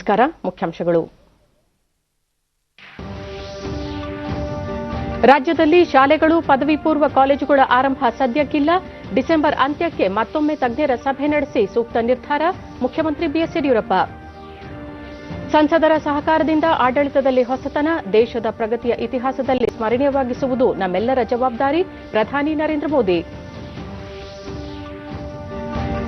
ನಮಸ್ಕಾರ. ಮುಖ್ಯಾಂಶಗಳು. ರಾಜ್ಯದಲ್ಲಿ ಶಾಲೆಗಳು, ಪದವಿ ಪೂರ್ವ ಕಾಲೇಜುಗಳ ಆರಂಭ ಸದ್ಯಕ್ಕಿಲ್ಲ. ಡಿಸೆಂಬರ್ ಅಂತ್ಯಕ್ಕೆ ಮತ್ತೊಮ್ಮೆ ತಜ್ಞರ ಸಭೆ ನಡೆಸಿ ಸೂಕ್ತ ನಿರ್ಧಾರ. ಮುಖ್ಯಮಂತ್ರಿ ಬಿಎಸ್ ಯಡಿಯೂರಪ್ಪ. ಸಂಸದರ ಸಹಕಾರದಿಂದ ಆಡಳಿತದಲ್ಲಿ ಹೊಸತನ, ದೇಶದ ಪ್ರಗತಿಯ ಇತಿಹಾಸದಲ್ಲಿ ಸ್ಮರಣೀಯವಾಗಿಸುವುದು ನಮ್ಮೆಲ್ಲರ ಜವಾಬ್ದಾರಿ. ಪ್ರಧಾನಿ ನರೇಂದ್ರ ಮೋದಿ.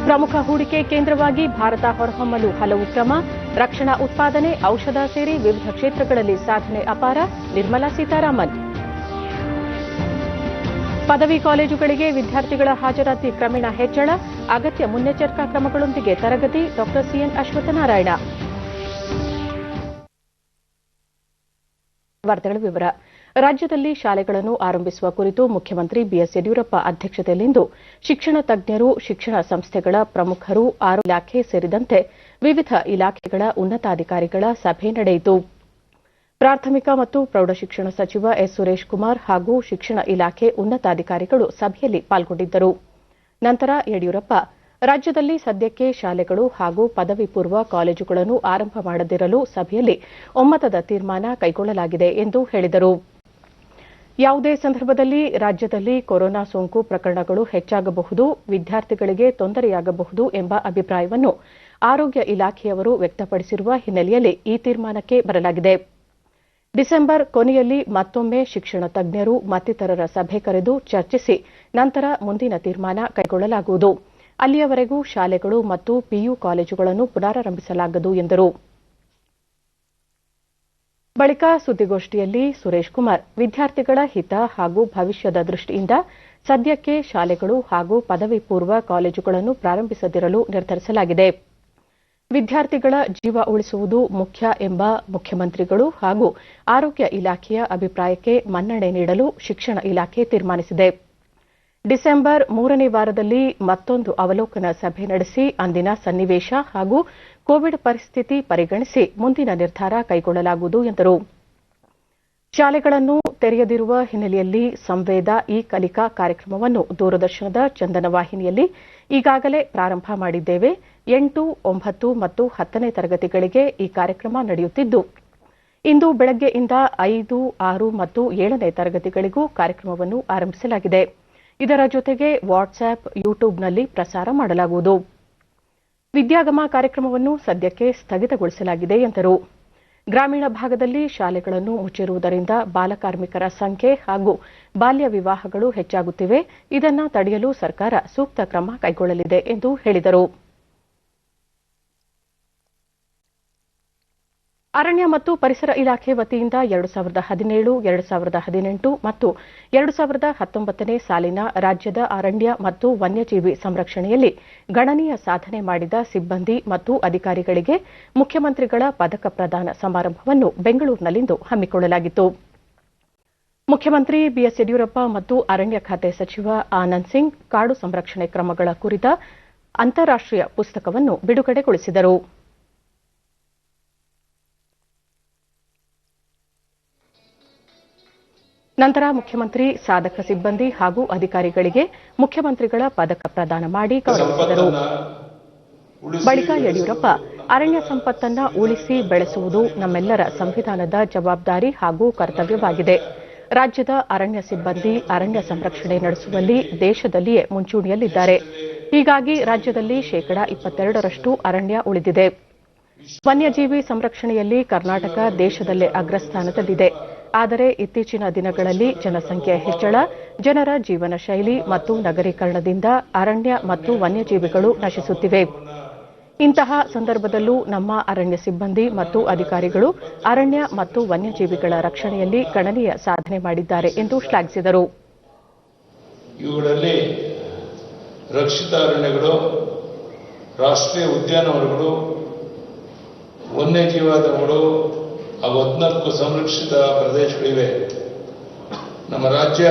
ಪ್ರಮುಖ ಹೂಡಿಕೆ ಕೇಂದ್ರವಾಗಿ ಭಾರತ ಹೊರಹೊಮ್ಮಲು ಹಲವು ಕ್ರಮ. ರಕ್ಷಣಾ ಉತ್ಪಾದನೆ, ಔಷಧ ಸೇರಿ ವಿವಿಧ ಕ್ಷೇತ್ರಗಳಲ್ಲಿ ಸಾಧನೆ ಅಪಾರ. ನಿರ್ಮಲಾ ಸೀತಾರಾಮನ್. ಪದವಿ ಕಾಲೇಜುಗಳಿಗೆ ವಿದ್ಯಾರ್ಥಿಗಳ ಹಾಜರಾತಿ ಕ್ರಮೇಣ ಹೆಚ್ಚಳ, ಅಗತ್ಯ ಮುನ್ನೆಚ್ಚರಿಕಾ ಕ್ರಮಗಳೊಂದಿಗೆ ತರಗತಿ. ಡಾ ಸಿಎನ್ ಅಶ್ವತ್ಥನಾರಾಯಣ. ವಾರ್ತೆಗಳ ವಿವರ. ರಾಜ್ಯದಲ್ಲಿ ಶಾಲೆಗಳನ್ನು ಆರಂಭಿಸುವ ಕುರಿತು ಮುಖ್ಯಮಂತ್ರಿ ಬಿಎಸ್ ಯಡಿಯೂರಪ್ಪ ಅಧ್ಯಕ್ಷತೆಯಲ್ಲಿಂದು ಶಿಕ್ಷಣ ತಜ್ಞರು, ಶಿಕ್ಷಣ ಸಂಸ್ಥೆಗಳ ಪ್ರಮುಖರು, ಆರೋಗ್ಯ ಇಲಾಖೆ ಸೇರಿದಂತೆ ವಿವಿಧ ಇಲಾಖೆಗಳ ಉನ್ನತಾಧಿಕಾರಿಗಳ ಸಭೆ ನಡೆಯಿತು. ಪ್ರಾಥಮಿಕ ಮತ್ತು ಪ್ರೌಢಶಿಕ್ಷಣ ಸಚಿವ ಎಸ್ ಸುರೇಶ್ ಕುಮಾರ್ ಹಾಗೂ ಶಿಕ್ಷಣ ಇಲಾಖೆ ಉನ್ನತಾಧಿಕಾರಿಗಳು ಸಭೆಯಲ್ಲಿ ಪಾಲ್ಗೊಂಡಿದ್ದರು. ನಂತರ ಯಡಿಯೂರಪ್ಪ ರಾಜ್ಯದಲ್ಲಿ ಸದ್ಯಕ್ಕೆ ಶಾಲೆಗಳು ಹಾಗೂ ಪದವಿ ಪೂರ್ವ ಕಾಲೇಜುಗಳನ್ನು ಆರಂಭ ಮಾಡದಿರಲು ಸಭೆಯಲ್ಲಿ ಒಮ್ಮತದ ತೀರ್ಮಾನ ಕೈಗೊಳ್ಳಲಾಗಿದೆ ಎಂದು ಹೇಳಿದರು. ಯಾವುದೇ ಸಂದರ್ಭದಲ್ಲಿ ರಾಜ್ಯದಲ್ಲಿ ಕೊರೋನಾ ಸೋಂಕು ಪ್ರಕರಣಗಳು ಹೆಚ್ಚಾಗಬಹುದು, ವಿದ್ಯಾರ್ಥಿಗಳಿಗೆ ತೊಂದರೆಯಾಗಬಹುದು ಎಂಬ ಅಭಿಪ್ರಾಯವನ್ನು ಆರೋಗ್ಯ ಇಲಾಖೆಯವರು ವ್ಯಕ್ತಪಡಿಸಿರುವ ಹಿನ್ನೆಲೆಯಲ್ಲಿ ಈ ತೀರ್ಮಾನಕ್ಕೆ ಬರಲಾಗಿದೆ. ಡಿಸೆಂಬರ್ ಕೊನೆಯಲ್ಲಿ ಮತ್ತೊಮ್ಮೆ ಶಿಕ್ಷಣ ತಜ್ಞರು ಮತ್ತಿತರರ ಸಭೆ ಕರೆದು ಚರ್ಚಿಸಿ ನಂತರ ಮುಂದಿನ ತೀರ್ಮಾನ ಕೈಗೊಳ್ಳಲಾಗುವುದು. ಅಲ್ಲಿಯವರೆಗೂ ಶಾಲೆಗಳು ಮತ್ತು ಪಿಯು ಕಾಲೇಜುಗಳನ್ನು ಪುನರಾರಂಭಿಸಲಾಗದು ಎಂದರು. ಬಳಿಕ ಸುದ್ದಿಗೋಷ್ಠಿಯಲ್ಲಿ ಸುರೇಶ್ ಕುಮಾರ್ ವಿದ್ಯಾರ್ಥಿಗಳ ಹಿತ ಹಾಗೂ ಭವಿಷ್ಯದ ದೃಷ್ಟಿಯಿಂದ ಸದ್ಯಕ್ಕೆ ಶಾಲೆಗಳು ಹಾಗೂ ಪದವಿ ಪೂರ್ವ ಕಾಲೇಜುಗಳನ್ನು ಪ್ರಾರಂಭಿಸದಿರಲು ನಿರ್ಧರಿಸಲಾಗಿದೆ. ವಿದ್ಯಾರ್ಥಿಗಳ ಜೀವ ಉಳಿಸುವುದು ಮುಖ್ಯ ಎಂಬ ಮುಖ್ಯಮಂತ್ರಿಗಳು ಹಾಗೂ ಆರೋಗ್ಯ ಇಲಾಖೆಯ ಅಭಿಪ್ರಾಯಕ್ಕೆ ಮನ್ನಣೆ ನೀಡಲು ಶಿಕ್ಷಣ ಇಲಾಖೆ ತೀರ್ಮಾನಿಸಿದೆ. ಡಿಸೆಂಬರ್ 3ನೇ ವಾರದಲ್ಲಿ ಮತ್ತೊಂದು ಅವಲೋಕನ ಸಭೆ ನಡೆಸಿ ಅಂದಿನ ಸನ್ನಿವೇಶ ಹಾಗೂ ಕೋವಿಡ್ ಪರಿಸ್ಥಿತಿ ಪರಿಗಣಿಸಿ ಮುಂದಿನ ನಿರ್ಧಾರ ಕೈಗೊಳ್ಳಲಾಗುವುದು ಎಂದರು. ಶಾಲೆಗಳನ್ನು ತೆರೆಯದಿರುವ ಹಿನ್ನೆಲೆಯಲ್ಲಿ ಸಂವೇದ ಇ ಕಲಿಕಾ ಕಾರ್ಯಕ್ರಮವನ್ನು ದೂರದರ್ಶನದ ಚಂದನ ವಾಹಿನಿಯಲ್ಲಿ ಈಗಾಗಲೇ ಪ್ರಾರಂಭ ಮಾಡಿದ್ದೇವೆ. 8, 9 ಮತ್ತು 10ನೇ ತರಗತಿಗಳಿಗೆ ಈ ಕಾರ್ಯಕ್ರಮ ನಡೆಯುತ್ತಿದ್ದು, ಇಂದು ಬೆಳಗ್ಗೆಯಿಂದ 5, 6 ಮತ್ತು 7ನೇ ತರಗತಿಗಳಿಗೂ ಕಾರ್ಯಕ್ರಮವನ್ನು ಆರಂಭಿಸಲಾಗಿದೆ. ಇದರ ಜೊತೆಗೆ ವಾಟ್ಸ್ಆಪ್, ಯೂಟ್ಯೂಬ್ನಲ್ಲಿ ಪ್ರಸಾರ ಮಾಡಲಾಗುವುದು. ವಿದ್ಯಾಗಮ ಕಾರ್ಯಕ್ರಮವನ್ನು ಸದ್ಯಕ್ಕೆ ಸ್ಥಗಿತಗೊಳಿಸಲಾಗಿದೆ ಎಂದರು. ಗ್ರಾಮೀಣ ಭಾಗದಲ್ಲಿ ಶಾಲೆಗಳನ್ನು ಮುಚ್ಚಿರುವುದರಿಂದ ಬಾಲಕಾರ್ಮಿಕರ ಸಂಖ್ಯೆ ಹಾಗೂ ಬಾಲ್ಯ ವಿವಾಹಗಳು ಹೆಚ್ಚಾಗುತ್ತಿವೆ. ಇದನ್ನು ತಡೆಯಲು ಸರ್ಕಾರ ಸೂಕ್ತ ಕ್ರಮ ಕೈಗೊಳ್ಳಲಿದೆ ಎಂದು ಹೇಳಿದರು. ಅರಣ್ಯ ಮತ್ತು ಪರಿಸರ ಇಲಾಖೆ ವತಿಯಿಂದ 2017, 2018 ಮತ್ತು 2019ನೇ ಸಾಲಿನ ರಾಜ್ಯದ ಅರಣ್ಯ ಮತ್ತು ವನ್ಯಜೀವಿ ಸಂರಕ್ಷಣೆಯಲ್ಲಿ ಗಣನೀಯ ಸಾಧನೆ ಮಾಡಿದ ಸಿಬ್ಬಂದಿ ಮತ್ತು ಅಧಿಕಾರಿಗಳಿಗೆ ಮುಖ್ಯಮಂತ್ರಿಗಳ ಪದಕ ಪ್ರದಾನ ಸಮಾರಂಭವನ್ನು ಬೆಂಗಳೂರಿನಲ್ಲಿಂದು ಹಮ್ಮಿಕೊಳ್ಳಲಾಗಿತ್ತು. ಮುಖ್ಯಮಂತ್ರಿ ಬಿಎಸ್ ಯಡಿಯೂರಪ್ಪ ಮತ್ತು ಅರಣ್ಯ ಖಾತೆ ಸಚಿವ ಆನಂದ್ ಸಿಂಗ್ ಕಾಡು ಸಂರಕ್ಷಣೆ ಕ್ರಮಗಳ ಕುರಿತ ಅಂತಾರಾಷ್ಟೀಯ ಪುಸ್ತಕವನ್ನು ಬಿಡುಗಡೆಗೊಳಿಸಿದರು. ನಂತರ ಮುಖ್ಯಮಂತ್ರಿ ಸಾಧಕ ಸಿಬ್ಬಂದಿ ಹಾಗೂ ಅಧಿಕಾರಿಗಳಿಗೆ ಮುಖ್ಯಮಂತ್ರಿಗಳ ಪದಕ ಪ್ರದಾನ ಮಾಡಿ ಗೌರವಿಸಿದರು. ಬಳಿಕ ಯಡಿಯೂರಪ್ಪ ಅರಣ್ಯ ಸಂಪತ್ತನ್ನು ಉಳಿಸಿ ಬೆಳೆಸುವುದು ನಮ್ಮೆಲ್ಲರ ಸಂವಿಧಾನದ ಜವಾಬ್ದಾರಿ ಹಾಗೂ ಕರ್ತವ್ಯವಾಗಿದೆ. ರಾಜ್ಯದ ಅರಣ್ಯ ಸಿಬ್ಬಂದಿ ಅರಣ್ಯ ಸಂರಕ್ಷಣೆ ನಡೆಸುವಲ್ಲಿ ದೇಶದಲ್ಲಿಯೇ ಮುಂಚೂಣಿಯಲ್ಲಿದ್ದಾರೆ. ಹೀಗಾಗಿ ರಾಜ್ಯದಲ್ಲಿ 22% ಅರಣ್ಯ ಉಳಿದಿದೆ. ವನ್ಯಜೀವಿ ಸಂರಕ್ಷಣೆಯಲ್ಲಿ ಕರ್ನಾಟಕ ದೇಶದಲ್ಲೇ ಅಗ್ರಸ್ಥಾನದಲ್ಲಿದೆ. ಆದರೆ ಇತ್ತೀಚಿನ ದಿನಗಳಲ್ಲಿ ಜನಸಂಖ್ಯೆ ಹೆಚ್ಚಳ, ಜನರ ಜೀವನ ಶೈಲಿ ಮತ್ತು ನಗರೀಕರಣದಿಂದ ಅರಣ್ಯ ಮತ್ತು ವನ್ಯಜೀವಿಗಳು ನಶಿಸುತ್ತಿವೆ. ಇಂತಹ ಸಂದರ್ಭದಲ್ಲೂ ನಮ್ಮ ಅರಣ್ಯ ಸಿಬ್ಬಂದಿ ಮತ್ತು ಅಧಿಕಾರಿಗಳು ಅರಣ್ಯ ಮತ್ತು ವನ್ಯಜೀವಿಗಳ ರಕ್ಷಣೆಯಲ್ಲಿ ಗಣನೀಯ ಸಾಧನೆ ಮಾಡಿದ್ದಾರೆ ಎಂದು ಶ್ಲಾಘಿಸಿದರು. ಇವುಗಳಲ್ಲಿ ರಕ್ಷಿತ ಅರಣ್ಯಗಳು, ರಾಷ್ಟ್ರೀಯ ಉದ್ಯಾನವನಗಳು, ವನ್ಯಜೀವಾಧಾರಗಳು, 14 ಸಂರಕ್ಷಿತ ಪ್ರದೇಶಗಳಿವೆ. ನಮ್ಮ ರಾಜ್ಯ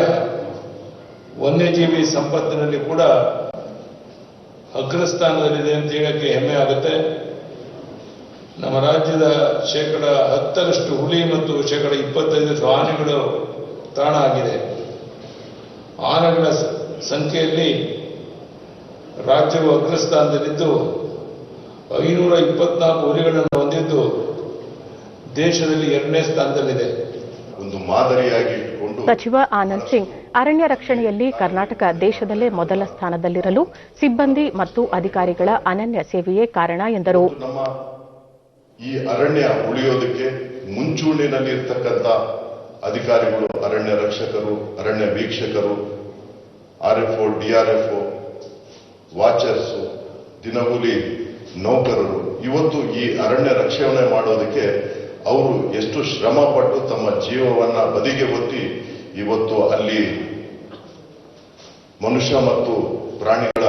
ವನ್ಯಜೀವಿ ಸಂಪತ್ತಿನಲ್ಲಿ ಕೂಡ ಅಗ್ರಸ್ಥಾನದಲ್ಲಿದೆ ಅಂತ ಹೇಳಕ್ಕೆ ಹೆಮ್ಮೆ ಆಗುತ್ತೆ. ನಮ್ಮ ರಾಜ್ಯದ 10% ಹುಲಿ ಮತ್ತು 25% ಆನೆಗಳು ತಾಣ ಆಗಿದೆ. ಆನೆಗಳ ಸಂಖ್ಯೆಯಲ್ಲಿ ರಾಜ್ಯವು ಅಗ್ರಸ್ಥಾನದಲ್ಲಿದ್ದು 524 ಹುಲಿಗಳನ್ನು ಹೊಂದಿದ್ದು ದೇಶದಲ್ಲಿ 2ನೇ ಸ್ಥಾನದಲ್ಲಿದೆ. ಒಂದು ಮಾದರಿಯಾಗಿ ಇಟ್ಟುಕೊಂಡು ಸಚಿವ ಆನಂದ್ ಸಿಂಗ್ ಅರಣ್ಯ ರಕ್ಷಣೆಯಲ್ಲಿ ಕರ್ನಾಟಕ ದೇಶದಲ್ಲೇ ಮೊದಲ ಸ್ಥಾನದಲ್ಲಿರಲು ಸಿಬ್ಬಂದಿ ಮತ್ತು ಅಧಿಕಾರಿಗಳ ಅನನ್ಯ ಸೇವೆಯೇ ಕಾರಣ ಎಂದರು. ನಮ್ಮ ಈ ಅರಣ್ಯ ಉಳಿಯೋದಕ್ಕೆ ಮುಂಚೂಣಿನಲ್ಲಿ ಇರ್ತಕ್ಕಂಥ ಅಧಿಕಾರಿಗಳು, ಅರಣ್ಯ ರಕ್ಷಕರು, ಅರಣ್ಯ ವೀಕ್ಷಕರು, RFO, DRFO, ವಾಚರ್ಸ್, ದಿನಗೂಲಿ ನೌಕರರು ಇವತ್ತು ಈ ಅರಣ್ಯ ರಕ್ಷಣೆ ಮಾಡೋದಕ್ಕೆ ಅವರು ಎಷ್ಟು ಶ್ರಮ ಪಟ್ಟು ತಮ್ಮ ಜೀವವನ್ನ ಬದಿಗೆ ಒತ್ತಿ ಇವತ್ತು ಅಲ್ಲಿ ಮನುಷ್ಯ ಮತ್ತು ಪ್ರಾಣಿಗಳ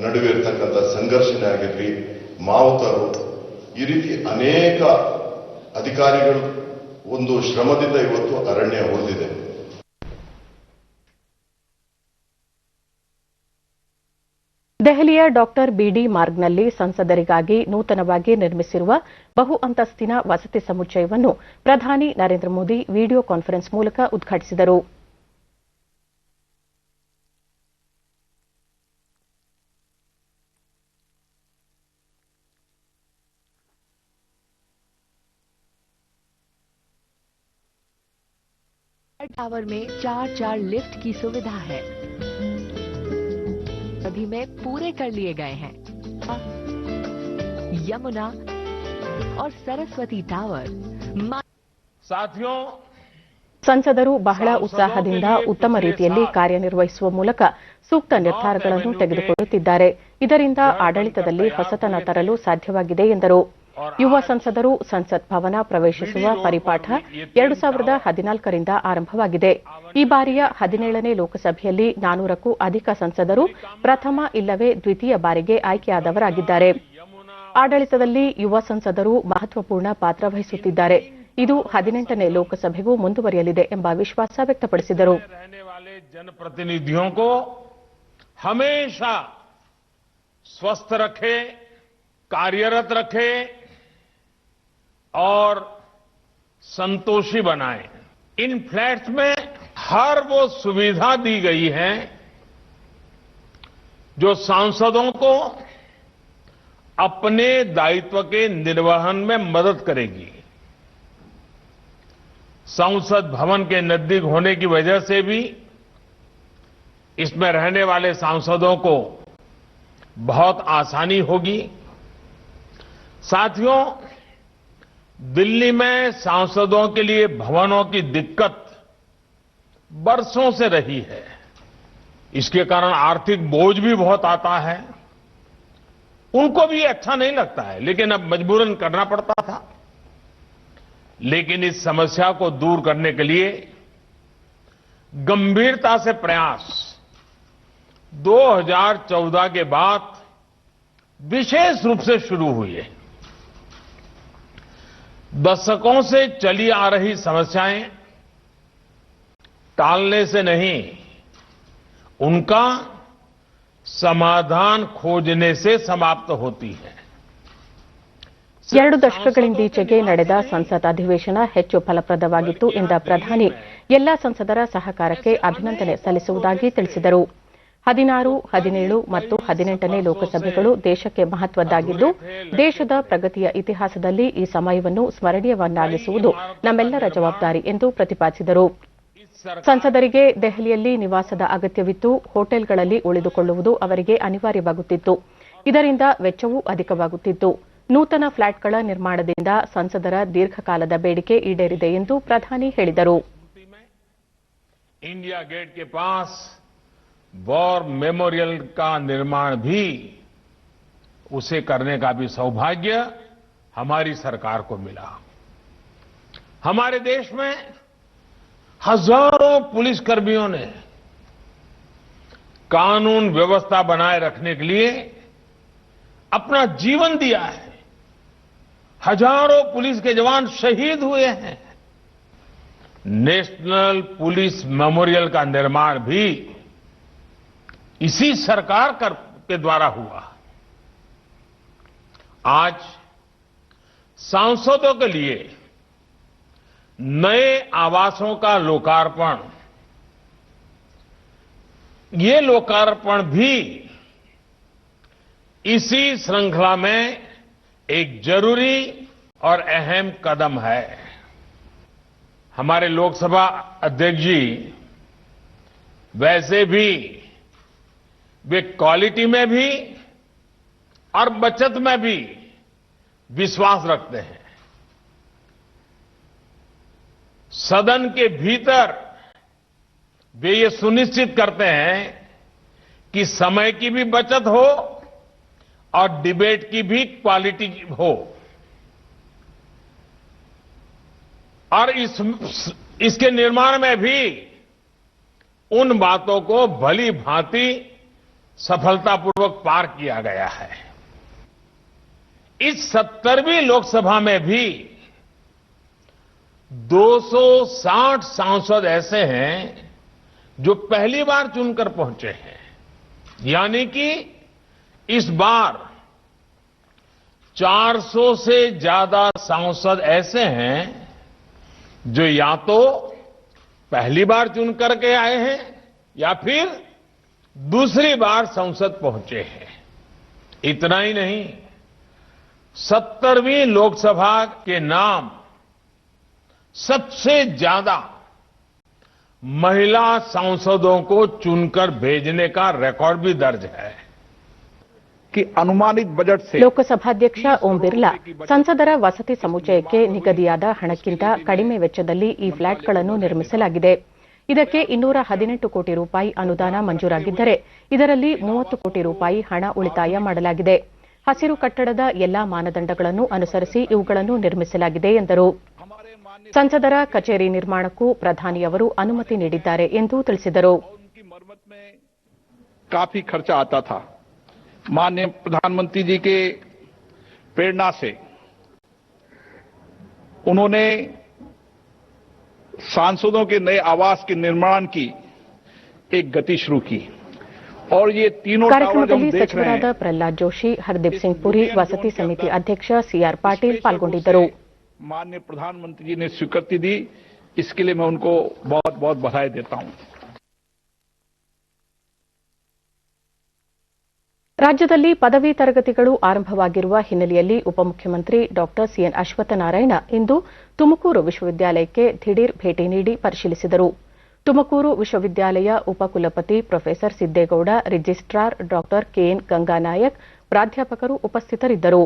ನಡುವೆ ಇರ್ತಕ್ಕಂಥ ಸಂಘರ್ಷಣೆ ಆಗಿರಲಿ, ಮಾವುತರು, ಈ ರೀತಿ ಅನೇಕ ಅಧಿಕಾರಿಗಳು ಒಂದು ಶ್ರಮದಿಂದ ಇವತ್ತು ಅರಣ್ಯ ಉಳಿದಿದೆ. ದೆಹಲಿಯ ಡಾಕ್ಟರ್ ಬಿಡಿ ಮಾರ್ಗ್ನಲ್ಲಿ ಸಂಸದರಿಗಾಗಿ ನೂತನವಾಗಿ ನಿರ್ಮಿಸಿರುವ ಬಹು ಅಂತಸ್ತಿನ ವಸತಿ ಸಮುಚ್ಚಯವನ್ನು ಪ್ರಧಾನಿ ನರೇಂದ್ರ ಮೋದಿ ವಿಡಿಯೋ ಕಾನ್ಫರೆನ್ಸ್ ಮೂಲಕ ಉದ್ಘಾಟಿಸಿದರು. टावर में 4 लिफ्ट की सुविधा है, सभी में पूरे कर लिए गए हैं. यमुना और सरस्वती टावर. साथियों, ಸಂಸದರು ಬಹಳ ಉತ್ಸಾಹದಿಂದ ಉತ್ತಮ ರೀತಿಯಲ್ಲಿ ಕಾರ್ಯನಿರ್ವಹಿಸುವ ಮೂಲಕ ಸೂಕ್ತ ನಿರ್ಧಾರಗಳನ್ನು ತೆಗೆದುಕೊಳ್ಳುತ್ತಿದ್ದಾರೆ. ಇದರಿಂದ ಆಡಳಿತದಲ್ಲಿ ಹೊಸತನ ತರಲು ಸಾಧ್ಯವಾಗಿದೆ ಎಂದರು. ಯುವ ಸಂಸದರು ಸಂಸತ್ ಭವನ ಪ್ರವೇಶಿಸುವ ಪರಿಪಾಠ 2014ರಿಂದ ಆರಂಭವಾಗಿದೆ. ಈ ಬಾರಿಯ 17ನೇ ಲೋಕಸಭೆಯಲ್ಲಿ 400ಕ್ಕೂ ಅಧಿಕ ಸಂಸದರು ಪ್ರಥಮ ಇಲ್ಲವೇ ದ್ವಿತೀಯ ಬಾರಿಗೆ ಆಯ್ಕೆಯಾದವರಾಗಿದ್ದಾರೆ. ಆಡಳಿತದಲ್ಲಿ ಯುವ ಸಂಸದರು ಮಹತ್ವಪೂರ್ಣ ಪಾತ್ರ ವಹಿಸುತ್ತಿದ್ದಾರೆ. ಇದು 18ನೇ ಲೋಕಸಭೆಗೂ ಮುಂದುವರಿಯಲಿದೆ ಎಂಬ ವಿಶ್ವಾಸ ವ್ಯಕ್ತಪಡಿಸಿದರು. जनप्रतिनिधियों को हमेशा स्वस्थ रखे, कार्यरत रखे और संतोषी बनाए. इन फ्लैट्स में हर वो सुविधा दी गई है जो सांसदों को अपने दायित्व के निर्वहन में मदद करेगी. संसद भवन के नजदीक होने की वजह से भी इसमें रहने वाले सांसदों को बहुत आसानी होगी. साथियों, दिल्ली में सांसदों के लिए भवनों की दिक्कत बरसों से रही है. इसके कारण आर्थिक बोझ भी बहुत आता है. उनको भी अच्छा नहीं लगता है, लेकिन अब मजबूरन करना पड़ता था. लेकिन इस समस्या को दूर करने के लिए गंभीरता से प्रयास 2014 के बाद विशेष रूप से शुरू हुए. दशकों से चली आ रही समस्याएं टालने से नहीं, उनका समाधान खोजने से समाप्त होती है. 2 ದಶಕಗಳಿಂದೀಚೆಗೆ ನಡೆದ ಸಂಸತ್ ಅಧಿವೇಶನ ಹೆಚ್ಚು ಫಲಪ್ರದವಾಗಿತ್ತು ಎಂದ ಪ್ರಧಾನಿ ಎಲ್ಲಾ ಸಂಸದರ ಸಹಕಾರಕ್ಕೆ ಅಭಿನಂದನೆ ಸಲ್ಲಿಸುವುದಾಗಿ ತಿಳಿಸಿದರು. 16, 17 ಮತ್ತು 18ನೇ ಲೋಕಸಭೆಗಳು ದೇಶಕ್ಕೆ ಮಹತ್ವದ್ದಾಗಿದ್ದು, ದೇಶದ ಪ್ರಗತಿಯ ಇತಿಹಾಸದಲ್ಲಿ ಈ ಸಮಯವನ್ನು ಸ್ಮರಣೀಯವನ್ನಾಗಿಸುವುದು ನಮ್ಮೆಲ್ಲರ ಜವಾಬ್ದಾರಿ ಎಂದು ಪ್ರತಿಪಾದಿಸಿದರು. ಸಂಸದರಿಗೆ ದೆಹಲಿಯಲ್ಲಿ ನಿವಾಸದ ಅಗತ್ಯವಿತ್ತು. ಹೋಟೆಲ್ಗಳಲ್ಲಿ ಉಳಿದುಕೊಳ್ಳುವುದು ಅವರಿಗೆ ಅನಿವಾರ್ಯವಾಗುತ್ತಿತ್ತು. ಇದರಿಂದ ವೆಚ್ಚವೂ ಅಧಿಕವಾಗುತ್ತಿತ್ತು. ನೂತನ ಫ್ಲಾಟ್ಗಳ ನಿರ್ಮಾಣದಿಂದ ಸಂಸದರ ದೀರ್ಘಕಾಲದ ಬೇಡಿಕೆ ಈಡೇರಿದೆ ಎಂದು ಪ್ರಧಾನಿ ಹೇಳಿದರು. इंडिया गेट के पास वॉर मेमोरियल का निर्माण भी उसे करने का भी सौभाग्य हमारी सरकार को मिला. हमारे देश में हजारों पुलिसकर्मियों ने कानून व्यवस्था बनाए रखने के लिए अपना जीवन दिया है. हजारों पुलिस के जवान शहीद हुए हैं. नेशनल पुलिस मेमोरियल का निर्माण भी इसी सरकार के द्वारा हुआ. आज सांसदों के लिए नए आवासों का लोकार्पण, ये लोकार्पण भी इसी श्रृंखला में एक जरूरी और अहम कदम है। हमारे लोकसभा अध्यक्ष जी वैसे भी वे क्वालिटी में भी और बचत में भी विश्वास रखते हैं। सदन के भीतर वे ये सुनिश्चित करते हैं कि समय की भी बचत हो और डिबेट की भी क्वालिटी हो। और इसके निर्माण में भी उन बातों को भली भांति सफलतापूर्वक पार किया गया है। इस 70वीं लोकसभा में भी 260 सांसद ऐसे हैं जो पहली बार चुनकर पहुंचे हैं। यानी कि इस बार 400 से ज्यादा सांसद ऐसे हैं जो या तो पहली बार चुन करके आए हैं या फिर दूसरी बार संसद पहुंचे हैं। इतना ही नहीं, 70वीं लोकसभा के नाम सबसे ज्यादा महिला सांसदों को चुनकर भेजने का रिकॉर्ड भी दर्ज है कि अनुमानित बजट से ಲೋಕಸಭಾಧ್ಯಕ್ಷ ಓಂ ಬಿರ್ಲಾ ಸಂಸದರ ವಸತಿ ಸಮುಚ್ಚಯಕ್ಕೆ ನಿಗದಿಯಾದ ಹಣಕ್ಕಿಂತ ಕಡಿಮೆ ವೆಚ್ಚದಲ್ಲಿ ಈ ಫ್ಲಾಟ್ಗಳನ್ನು ನಿರ್ಮಿಸಲಾಗಿದೆ. ಇದಕ್ಕೆ 218 ಕೋಟಿ ರೂಪಾಯಿ ಅನುದಾನ ಮಂಜೂರಾಗಿದ್ದರೆ ಇದರಲ್ಲಿ 30 ಕೋಟಿ ರೂಪಾಯಿ ಹಣ ಉಳಿತಾಯ ಮಾಡಲಾಗಿದೆ. ಹಸಿರು ಕಟ್ಟಡದ ಎಲ್ಲಾ ಮಾನದಂಡಗಳನ್ನು ಅನುಸರಿಸಿ ಇವುಗಳನ್ನು ನಿರ್ಮಿಸಲಾಗಿದೆ ಎಂದರು. ಸಂಸದರ ಕಚೇರಿ ನಿರ್ಮಾಣಕ್ಕೂ ಪ್ರಧಾನಿಯವರು ಅನುಮತಿ ನೀಡಿದ್ದಾರೆ ಎಂದು ತಿಳಿಸಿದರು. काफी खर्चा आता था। माननीय प्रधानमंत्री जी के प्रेरणा से उन्होंने सांसदों के नए आवास के निर्माण की एक गति शुरू की और ये तीनों ಕಾರ್ಯಕ್ರಮದಲ್ಲಿ ಸಚಿವರಾದ ಪ್ರಹ್ಲಾದ್ ಜೋಶಿ, ಹರ್ದೀಪ್ ಸಿಂಗ್ ಪುರಿ, ವಸತಿ ಸಮಿತಿ ಅಧ್ಯಕ್ಷ ಸಿಆರ್ ಪಾಟೀಲ್ ಪಾಲ್ಗೊಂಡಿದ್ದರು. माननीय प्रधानमंत्री जी ने स्वीकृति दी, इसके लिए मैं उनको बहुत बहुत बधाई देता हूं। ರಾಜ್ಯದಲ್ಲಿ ಪದವಿ ತರಗತಿಗಳು ಆರಂಭವಾಗಿರುವ ಹಿನ್ನೆಲೆಯಲ್ಲಿ ಉಪಮುಖ್ಯಮಂತ್ರಿ ಡಾ ಸಿಎನ್ ಅಶ್ವತ್ಥನಾರಾಯಣ ಇಂದು ತುಮಕೂರು ವಿಶ್ವವಿದ್ಯಾಲಯಕ್ಕೆ ದಿಢೀರ್ ಭೇಟಿ ನೀಡಿ ಪರಿಶೀಲಿಸಿದರು. ತುಮಕೂರು ವಿಶ್ವವಿದ್ಯಾಲಯ ಉಪಕುಲಪತಿ ಪ್ರೊಫೆಸರ್ ಸಿದ್ದೇಗೌಡ, ರಿಜಿಸ್ಟ್ರಾರ್ ಡಾ ಕೆಎನ್ ಗಂಗಾನಾಯಕ್, ಪ್ರಾಧ್ಯಾಪಕರು ಉಪಸ್ಥಿತರಿದ್ದರು.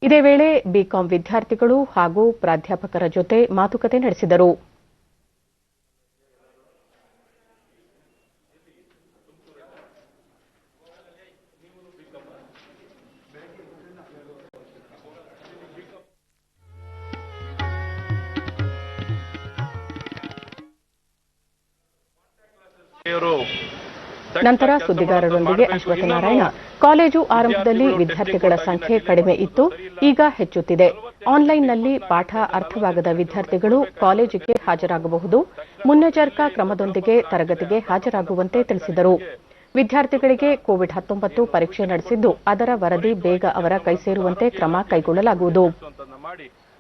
ಇದೇ ವೇಳೆ ಬಿಕಾಂ ವಿದ್ಯಾರ್ಥಿಗಳು ಹಾಗೂ ಪ್ರಾಧ್ಯಾಪಕರ ಜೊತೆ ಮಾತುಕತೆ ನಡೆಸಿದರು. ನಂತರ ಸುದ್ದಿಗಾರರೊಂದಿಗೆ ಅಶ್ವತ್ಥನಾರಾಯಣ, ಕಾಲೇಜು ಆರಂಭದಲ್ಲಿ ವಿದ್ಯಾರ್ಥಿಗಳ ಸಂಖ್ಯೆ ಕಡಿಮೆ ಇತ್ತು, ಈಗ ಹೆಚ್ಚುತ್ತಿದೆ. ಆನ್ಲೈನ್ನಲ್ಲಿ ಪಾಠ ಅರ್ಥವಾಗದ ವಿದ್ಯಾರ್ಥಿಗಳು ಕಾಲೇಜಿಗೆ ಹಾಜರಾಗಬಹುದು. ಮುನ್ನೆಚ್ಚರಿಕಾ ಕ್ರಮದೊಂದಿಗೆ ತರಗತಿಗೆ ಹಾಜರಾಗುವಂತೆ ತಿಳಿಸಿದರು. ವಿದ್ಯಾರ್ಥಿಗಳಿಗೆ ಕೋವಿಡ್-19 ಪರೀಕ್ಷೆ ನಡೆಸಿದ್ದು ಅದರ ವರದಿ ಬೇಗ ಅವರ ಕೈ ಸೇರುವಂತೆ ಕ್ರಮ ಕೈಗೊಳ್ಳಲಾಗುವುದು.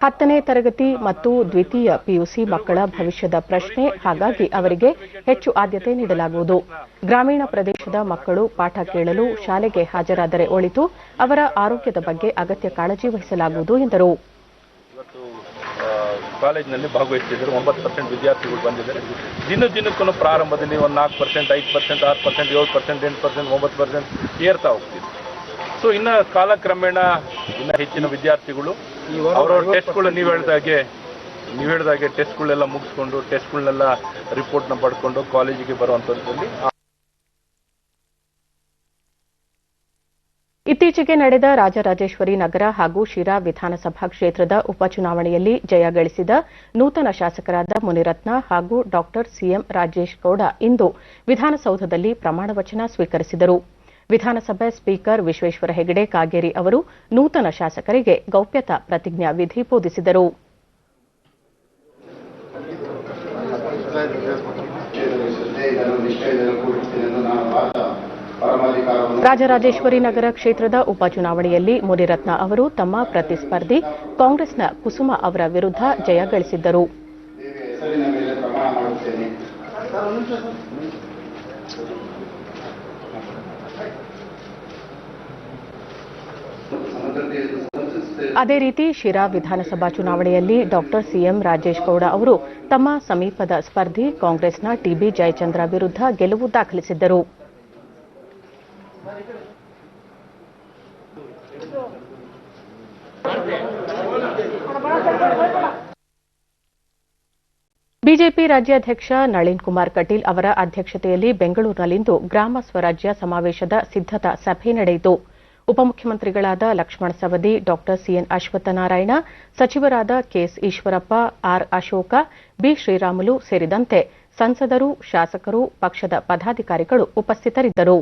10ನೇ ತರಗತಿ ಮತ್ತು ದ್ವಿತೀಯ ಪಿಯುಸಿ ಮಕ್ಕಳ ಭವಿಷ್ಯದ ಪ್ರಶ್ನೆ, ಹಾಗಾಗಿ ಅವರಿಗೆ ಹೆಚ್ಚು ಆದ್ಯತೆ ನೀಡಲಾಗುವುದು. ಗ್ರಾಮೀಣ ಪ್ರದೇಶದ ಮಕ್ಕಳು ಪಾಠ ಕೇಳಲು ಶಾಲೆಗೆ ಹಾಜರಾದರೆ ಒಳಿತು, ಅವರ ಆರೋಗ್ಯದ ಬಗ್ಗೆ ಅಗತ್ಯ ಕಾಳಜಿ ವಹಿಸಲಾಗುವುದು ಎಂದರು. ಕಾಲೇಜಿನಲ್ಲಿ ಭಾಗವಹಿಸಿದ್ದರು. 9% ವಿದ್ಯಾರ್ಥಿಗಳು ಬಂದಿದ್ದಾರೆ. ದಿನಕ್ಕೂ ಪ್ರಾರಂಭದಲ್ಲಿ ಒಂದು 4%, 5%, 6%, 7%, 8%, 9% ಏರ್ತಾ ಹೋಗ್ತಿದೆ. ಸೊ ಇನ್ನು ಕಾಲಕ್ರಮೇಣ ಇನ್ನು ಹೆಚ್ಚಿನ ವಿದ್ಯಾರ್ಥಿಗಳು ಅವರವ್ರ ಟೆಸ್ಟ್ಗಳು ನೀವು ಹೇಳಿದಾಗೆ ಟೆಸ್ಟ್ಗಳೆಲ್ಲ ಮುಗಿಸ್ಕೊಂಡು ಟೆಸ್ಟ್ಗಳನ್ನೆಲ್ಲ ರಿಪೋರ್ಟ್ನ ಪಡ್ಕೊಂಡು ಕಾಲೇಜಿಗೆ ಬರುವಂಥದ್ದಲ್ಲಿ. ಇತ್ತೀಚೆಗೆ ನಡೆದ ರಾಜರಾಜೇಶ್ವರಿ ನಗರ ಹಾಗೂ ಶಿರಾ ವಿಧಾನಸಭಾ ಕ್ಷೇತ್ರದ ಉಪಚುನಾವಣೆಯಲ್ಲಿ ಜಯ ಗಳಿಸಿದ ನೂತನ ಶಾಸಕರಾದ ಮುನಿರತ್ನ ಹಾಗೂ ಡಾ ಸಿಎಂ ರಾಜೇಶ್ ಗೌಡ ಇಂದು ವಿಧಾನಸೌಧದಲ್ಲಿ ಪ್ರಮಾಣ ವಚನ ಸ್ವೀಕರಿಸಿದರು. ವಿಧಾನಸಭೆ ಸ್ಪೀಕರ್ ವಿಶ್ವೇಶ್ವರ ಹೆಗಡೆ ಕಾಗೇರಿ ಅವರು ನೂತನ ಶಾಸಕರಿಗೆ ಗೌಪ್ಯತಾ ಪ್ರತಿಜ್ಞಾ ವಿಧಿ ಬೋಧಿಸಿದರು. ರಾಜರಾಜೇಶ್ವರಿ ನಗರ ಕ್ಷೇತ್ರದ ಉಪಚುನಾವಣೆಯಲ್ಲಿ ಮುನಿರತ್ನ ಅವರು ತಮ್ಮ ಪ್ರತಿಸ್ಪರ್ಧಿ ಕಾಂಗ್ರೆಸ್ನ ಕುಸುಮ ಅವರ ವಿರುದ್ಧ ಜಯ ಗಳಿಸಿದ್ದರು. ಅದೇ ರೀತಿ ಶಿರಾ ವಿಧಾನಸಭಾ ಚುನಾವಣೆಯಲ್ಲಿ ಡಾಕ್ಟರ್ ಸಿಎಂ ರಾಜೇಶ್ ಗೌಡ ಅವರು ತಮ್ಮ ಸಮೀಪದ ಸ್ಪರ್ಧಿ ಕಾಂಗ್ರೆಸ್ನ ಟಿಬಿ ಜಯಚಂದ್ರ ವಿರುದ್ಧ ಗೆಲುವು ದಾಖಲಿಸಿದ್ದರು. ಬಿಜೆಪಿ ರಾಜ್ಯಾಧ್ಯಕ್ಷ ನಳಿನ್ ಕುಮಾರ್ ಕಟೀಲ್ ಅವರ ಅಧ್ಯಕ್ಷತೆಯಲ್ಲಿ ಬೆಂಗಳೂರಿನಲ್ಲಿಂದು ಗ್ರಾಮ ಸ್ವರಾಜ್ಯ ಸಮಾವೇಶದ ಸಿದ್ದತಾ ಸಭೆ ನಡೆಯಿತು. ಉಪಮುಖ್ಯಮಂತ್ರಿಗಳಾದ ಲಕ್ಷ್ಮಣ ಸವದಿ, ಡಾಕ್ಟರ್ ಸಿಎನ್ ಅಶ್ವತ್ಥನಾರಾಯಣ, ಸಚಿವರಾದ KS Eshwarappa, R Ashoka, B Sriramulu ಸೇರಿದಂತೆ ಸಂಸದರು, ಶಾಸಕರು, ಪಕ್ಷದ ಪದಾಧಿಕಾರಿಗಳು ಉಪಸ್ಥಿತರಿದ್ದರು.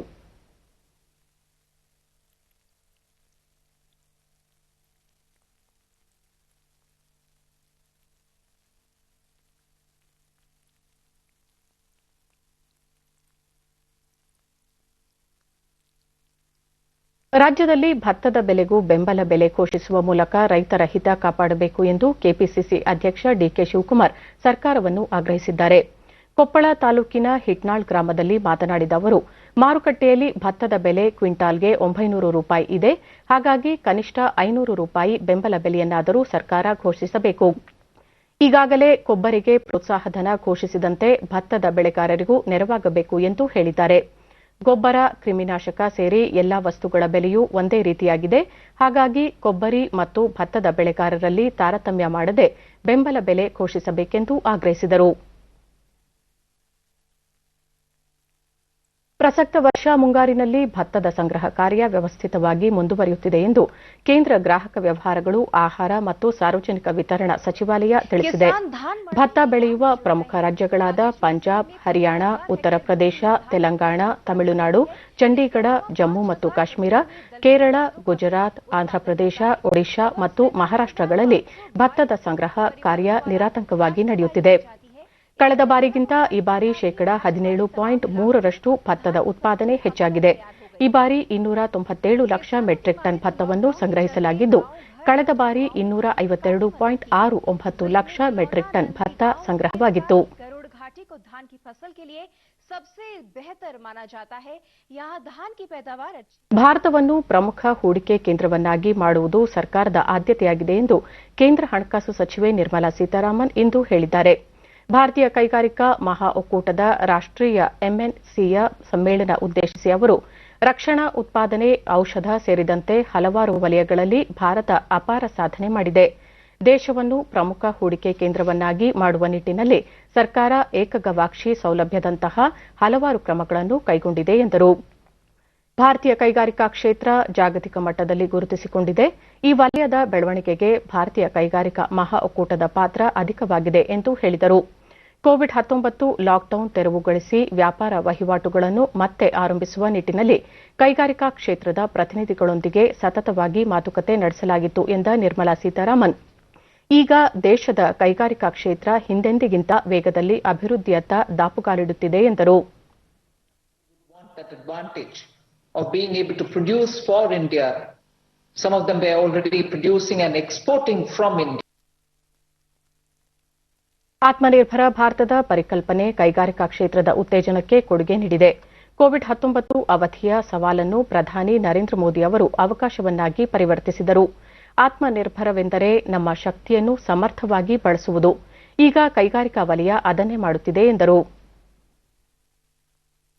ರಾಜ್ಯದಲ್ಲಿ ಭತ್ತದ ಬೆಲೆಗೂ ಬೆಂಬಲ ಬೆಲೆ ಘೋಷಿಸುವ ಮೂಲಕ ರೈತರ ಹಿತ ಕಾಪಾಡಬೇಕು ಎಂದು ಕೆಪಿಸಿಸಿ ಅಧ್ಯಕ್ಷ ಡಿಕೆ ಶಿವಕುಮಾರ್ ಸರ್ಕಾರವನ್ನು ಆಗ್ರಹಿಸಿದ್ದಾರೆ. ಕೊಪ್ಪಳ ತಾಲೂಕಿನ ಹಿಟ್ನಾಳ್ ಗ್ರಾಮದಲ್ಲಿ ಮಾತನಾಡಿದ ಅವರು, ಮಾರುಕಟ್ಟೆಯಲ್ಲಿ ಭತ್ತದ ಬೆಲೆ ಕ್ವಿಂಟಾಲ್ಗೆ 900 ರೂಪಾಯಿ ಇದೆ. ಹಾಗಾಗಿ ಕನಿಷ್ಠ 500 ರೂಪಾಯಿ ಬೆಂಬಲ ಬೆಲೆಯನ್ನಾದರೂ ಸರ್ಕಾರ ಘೋಷಿಸಬೇಕು. ಈಗಾಗಲೇ ಕೊಬ್ಬರಿಗೆ ಪ್ರೋತ್ಸಾಹಧನ ಘೋಷಿಸಿದಂತೆ ಭತ್ತದ ಬೆಳೆಗಾರರಿಗೂ ನೆರವಾಗಬೇಕು ಎಂದು ಹೇಳಿದ್ದಾರೆ. ಗೊಬ್ಬರ, ಕ್ರಿಮಿನಾಶಕ ಸೇರಿ ಎಲ್ಲಾ ವಸ್ತುಗಳ ಬೆಲೆಯೂ ಒಂದೇ ರೀತಿಯಾಗಿದೆ. ಹಾಗಾಗಿ ಕೊಬ್ಬರಿ ಮತ್ತು ಭತ್ತದ ಬೆಳೆಗಾರರಲ್ಲಿ ತಾರತಮ್ಯ ಮಾಡದೆ ಬೆಂಬಲ ಬೆಲೆ ಘೋಷಿಸಬೇಕೆಂದು ಆಗ್ರಹಿಸಿದರು. ಪ್ರಸಕ್ತ ವರ್ಷ ಮುಂಗಾರಿನಲ್ಲಿ ಭತ್ತದ ಸಂಗ್ರಹ ಕಾರ್ಯ ವ್ಯವಸ್ಥಿತವಾಗಿ ಮುಂದುವರಿಯುತ್ತಿದೆ ಎಂದು ಕೇಂದ್ರ ಗ್ರಾಹಕ ವ್ಯವಹಾರಗಳು, ಆಹಾರ ಮತ್ತು ಸಾರ್ವಜನಿಕ ವಿತರಣಾ ಸಚಿವಾಲಯ ತಿಳಿಸಿದೆ. ಭತ್ತ ಬೆಳೆಯುವ ಪ್ರಮುಖ ರಾಜ್ಯಗಳಾದ ಪಂಜಾಬ್, ಹರಿಯಾಣ, ಉತ್ತರ ಪ್ರದೇಶ, ತೆಲಂಗಾಣ, ತಮಿಳುನಾಡು, ಚಂಡೀಗಢ, ಜಮ್ಮು ಮತ್ತು ಕಾಶ್ಮೀರ, ಕೇರಳ, ಗುಜರಾತ್, ಆಂಧ್ರಪ್ರದೇಶ, ಒಡಿಶಾ ಮತ್ತು ಮಹಾರಾಷ್ಟಗಳಲ್ಲಿ ಭತ್ತದ ಸಂಗ್ರಹ ಕಾರ್ಯ ನಿರಾತಂಕವಾಗಿ ನಡೆಯುತ್ತಿದೆ. ಕಳೆದ ಬಾರಿಗಿಂತ ಈ ಬಾರಿ ಶೇಕಡಾ 17.3ರಷ್ಟು ಭತ್ತದ ಉತ್ಪಾದನೆ ಹೆಚ್ಚಾಗಿದೆ. ಈ ಬಾರಿ 297 ಲಕ್ಷ ಮೆಟ್ರಿಕ್ ಟನ್ ಭತ್ತವನ್ನು ಸಂಗ್ರಹಿಸಲಾಗಿದ್ದು, ಕಳೆದ ಬಾರಿ 252.69 ಲಕ್ಷ ಮೆಟ್ರಿಕ್ ಟನ್ ಭತ್ತ ಸಂಗ್ರಹವಾಗಿತ್ತು. ಭಾರತವನ್ನು ಪ್ರಮುಖ ಹೂಡಿಕೆ ಕೇಂದ್ರವನ್ನಾಗಿ ಮಾಡುವುದು ಸರ್ಕಾರದ ಆದ್ಯತೆಯಾಗಿದೆ ಎಂದು ಕೇಂದ್ರ ಹಣಕಾಸು ಸಚಿವೆ ನಿರ್ಮಲಾ ಸೀತಾರಾಮನ್ ಇಂದು ಹೇಳಿದ್ದಾರೆ. ಭಾರತೀಯ ಕೈಗಾರಿಕಾ ಮಹಾ ಒಕ್ಕೂಟದ ರಾಷ್ಟ್ರೀಯ ಎಂಎನ್ಸಿಯ ಸಮ್ಮೇಳನ ಉದ್ದೇಶಿಸಿ ಅವರು, ರಕ್ಷಣಾ ಉತ್ಪಾದನೆ, ಔಷಧ ಸೇರಿದಂತೆ ಹಲವಾರು ವಲಯಗಳಲ್ಲಿ ಭಾರತ ಅಪಾರ ಸಾಧನೆ ಮಾಡಿದೆ. ದೇಶವನ್ನು ಪ್ರಮುಖ ಹೂಡಿಕೆ ಕೇಂದ್ರವನ್ನಾಗಿ ಮಾಡುವ ನಿಟ್ಟಿನಲ್ಲಿ ಸರ್ಕಾರ ಏಕಗವಾಕ್ಷಿ ಸೌಲಭ್ಯದಂತಹ ಹಲವಾರು ಕ್ರಮಗಳನ್ನು ಕೈಗೊಂಡಿದೆ ಎಂದರು. ಭಾರತೀಯ ಕೈಗಾರಿಕಾ ಕ್ಷೇತ್ರ ಜಾಗತಿಕ ಮಟ್ಟದಲ್ಲಿ ಗುರುತಿಸಿಕೊಂಡಿದೆ. ಈ ವಲಯದ ಬೆಳವಣಿಗೆಗೆ ಭಾರತೀಯ ಕೈಗಾರಿಕಾ ಮಹಾ ಒಕ್ಕೂಟದ ಪಾತ್ರ ಅಧಿಕವಾಗಿದೆ ಎಂದು ಹೇಳಿದರು. ಕೋವಿಡ್-19 ಲಾಕ್ಡೌನ್ ತೆರವುಗೊಳಿಸಿ ವ್ಯಾಪಾರ ವಹಿವಾಟುಗಳನ್ನು ಮತ್ತೆ ಆರಂಭಿಸುವ ನಿಟ್ಟಿನಲ್ಲಿ ಕೈಗಾರಿಕಾ ಕ್ಷೇತ್ರದ ಪ್ರತಿನಿಧಿಗಳೊಂದಿಗೆ ಸತತವಾಗಿ ಮಾತುಕತೆ ನಡೆಸಲಾಗಿತ್ತು ಎಂದ ನಿರ್ಮಲಾ ಸೀತಾರಾಮನ್, ಈಗ ದೇಶದ ಕೈಗಾರಿಕಾ ಕ್ಷೇತ್ರ ಹಿಂದೆಂದಿಗಿಂತ ವೇಗದಲ್ಲಿ ಅಭಿವೃದ್ಧಿಯತ್ತ ದಾಪುಗಾಲಿಡುತ್ತಿದೆ ಎಂದರು. Of being able to produce for India. Some of them were already producing and exporting from India. Atmanirbhar ಭಾರತದ ಪರಿಕಲ್ಪನೆ ಕೈಗಾರಿಕಾ ಕ್ಷೇತ್ರದ ಉತ್ತೇಜನಕ್ಕೆ ಕೊಡುಗೆ ನೀಡಿದೆ. ಕೋವಿಡ್-19 ಅವಧಿಯ ಸವಾಲನ್ನು ಪ್ರಧಾನಿ ನರೇಂದ್ರ ಮೋದಿ ಅವರು ಅವಕಾಶವನ್ನಾಗಿ ಪರಿವರ್ತಿಸಿದರು. ಆತ್ಮನಿರ್ಭರವೆಂದರೆ ನಮ್ಮ ಶಕ್ತಿಯನ್ನು ಸಮರ್ಥವಾಗಿ ಬಳಸುವುದು. ಈಗ ಕೈಗಾರಿಕಾ ವಲಯ ಅದನ್ನೇ ಮಾಡುತ್ತಿದೆ ಎಂದರು.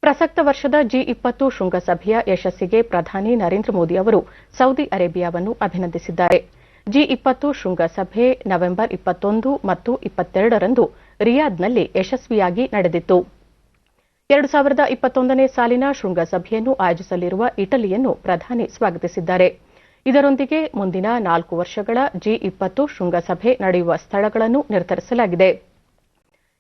ಪ್ರಸಕ್ತ ವರ್ಷದ G20 ಶೃಂಗಸಭೆಯ ಯಶಸ್ಸಿಗೆ ಪ್ರಧಾನಿ ನರೇಂದ್ರ ಮೋದಿ ಅವರು ಸೌದಿ ಅರೇಬಿಯಾವನ್ನು ಅಭಿನಂದಿಸಿದ್ದಾರೆ. G20 ಶೃಂಗಸಭೆ ನವೆಂಬರ್ 21 ಮತ್ತು 22ರಂದು ರಿಯಾದ್ನಲ್ಲಿ ಯಶಸ್ವಿಯಾಗಿ ನಡೆದಿತ್ತು. 2021ನೇ ಸಾಲಿನ ಶೃಂಗಸಭೆಯನ್ನು ಆಯೋಜಿಸಲಿರುವ ಇಟಲಿಯನ್ನು ಪ್ರಧಾನಿ ಸ್ವಾಗತಿಸಿದ್ದಾರೆ. ಇದರೊಂದಿಗೆ ಮುಂದಿನ 4 ವರ್ಷಗಳ G20 ಶೃಂಗಸಭೆ ನಡೆಯುವ ಸ್ಥಳಗಳನ್ನು ನಿರ್ಧರಿಸಲಾಗಿದೆ.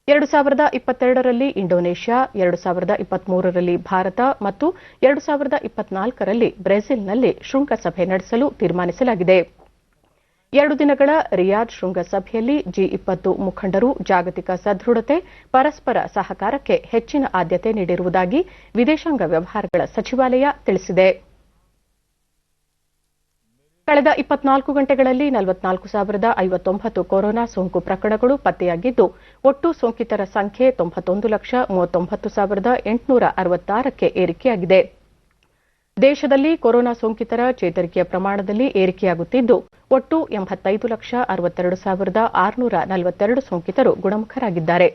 2022ರಲ್ಲಿ ಇಂಡೋನೇಷ್ಯಾ, 2023ರಲ್ಲಿ ಭಾರತ ಮತ್ತು 2024ರಲ್ಲಿ ಬ್ರೆಜಿಲ್ನಲ್ಲಿ ಶೃಂಗಸಭೆ ನಡೆಸಲು ತೀರ್ಮಾನಿಸಲಾಗಿದೆ. 2 ದಿನಗಳ ರಿಯಾದ್ ಶೃಂಗಸಭೆಯಲ್ಲಿ G20 ಮುಖಂಡರು ಜಾಗತಿಕ ಸದೃಢತೆ, ಪರಸ್ಪರ ಸಹಕಾರಕ್ಕೆ ಹೆಚ್ಚಿನ ಆದ್ಯತೆ ನೀಡಿರುವುದಾಗಿ ವಿದೇಶಾಂಗ ವ್ಯವಹಾರಗಳ ಸಚಿವಾಲಯ ತಿಳಿಸಿದೆ. ಕಳೆದ 24 ಗಂಟೆಗಳಲ್ಲಿ 44,059 ಕೊರೋನಾ ಸೋಂಕು ಪ್ರಕರಣಗಳು ಪತ್ತೆಯಾಗಿದ್ದು, ಒಟ್ಟು ಸೋಂಕಿತರ ಸಂಖ್ಯೆ 91,39,866ಕ್ಕೆ ಏರಿಕೆಯಾಗಿದೆ. ದೇಶದಲ್ಲಿ ಕೊರೋನಾ ಸೋಂಕಿತರ ಚೇತರಿಕೆಯ ಪ್ರಮಾಣದಲ್ಲಿ ಏರಿಕೆಯಾಗುತ್ತಿದ್ದು ಒಟ್ಟು 85,62,642 ಸೋಂಕಿತರು ಗುಣಮುಖರಾಗಿದ್ದಾರೆ.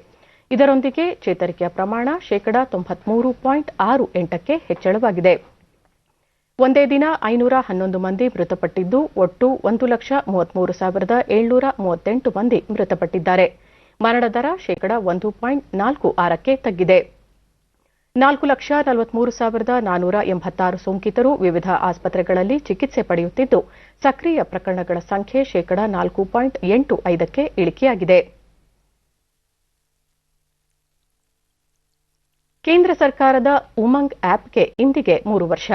ಇದರೊಂದಿಗೆ ಚೇತರಿಕೆಯ ಪ್ರಮಾಣ 93.68ಕ್ಕೆ ಹೆಚ್ಚಳವಾಗಿದೆ. ಒಂದೇ ದಿನ 511 ಮಂದಿ ಮೃತಪಟ್ಟಿದ್ದು ಒಟ್ಟು 1,33,738 ಮಂದಿ ಮೃತಪಟ್ಟಿದ್ದಾರೆ. ಮರಣ ದರ 1.46ಕ್ಕೆ ತಗ್ಗಿದೆ. 4,43,486 ಸೋಂಕಿತರು ವಿವಿಧ ಆಸ್ಪತ್ರೆಗಳಲ್ಲಿ ಚಿಕಿತ್ಸೆ ಪಡೆಯುತ್ತಿದ್ದು ಸಕ್ರಿಯ ಪ್ರಕರಣಗಳ ಸಂಖ್ಯೆ 4.85ಕ್ಕೆ ಇಳಿಕೆಯಾಗಿದೆ. ಕೇಂದ್ರ ಸರ್ಕಾರದ ಉಮಂಗ್ ಆಪ್ಗೆ ಇಂದಿಗೆ 3 ವರ್ಷ.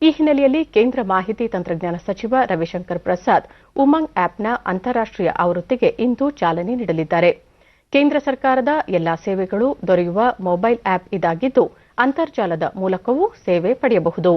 ಈ ಹಿನ್ನೆಲೆಯಲ್ಲಿ ಕೇಂದ್ರ ಮಾಹಿತಿ ತಂತ್ರಜ್ಞಾನ ಸಚಿವ ರವಿಶಂಕರ್ ಪ್ರಸಾದ್ ಉಮಂಗ್ ಆಪ್ನ ಅಂತಾರಾಷ್ಟೀಯ ಆವೃತ್ತಿಗೆ ಇಂದು ಚಾಲನೆ ನೀಡಲಿದ್ದಾರೆ. ಕೇಂದ್ರ ಸರ್ಕಾರದ ಎಲ್ಲಾ ಸೇವೆಗಳು ದೊರೆಯುವ ಮೊಬೈಲ್ ಆಪ್ ಇದಾಗಿದ್ದು ಅಂತರ್ಜಾಲದ ಮೂಲಕವೂ ಸೇವೆ ಪಡೆಯಬಹುದು.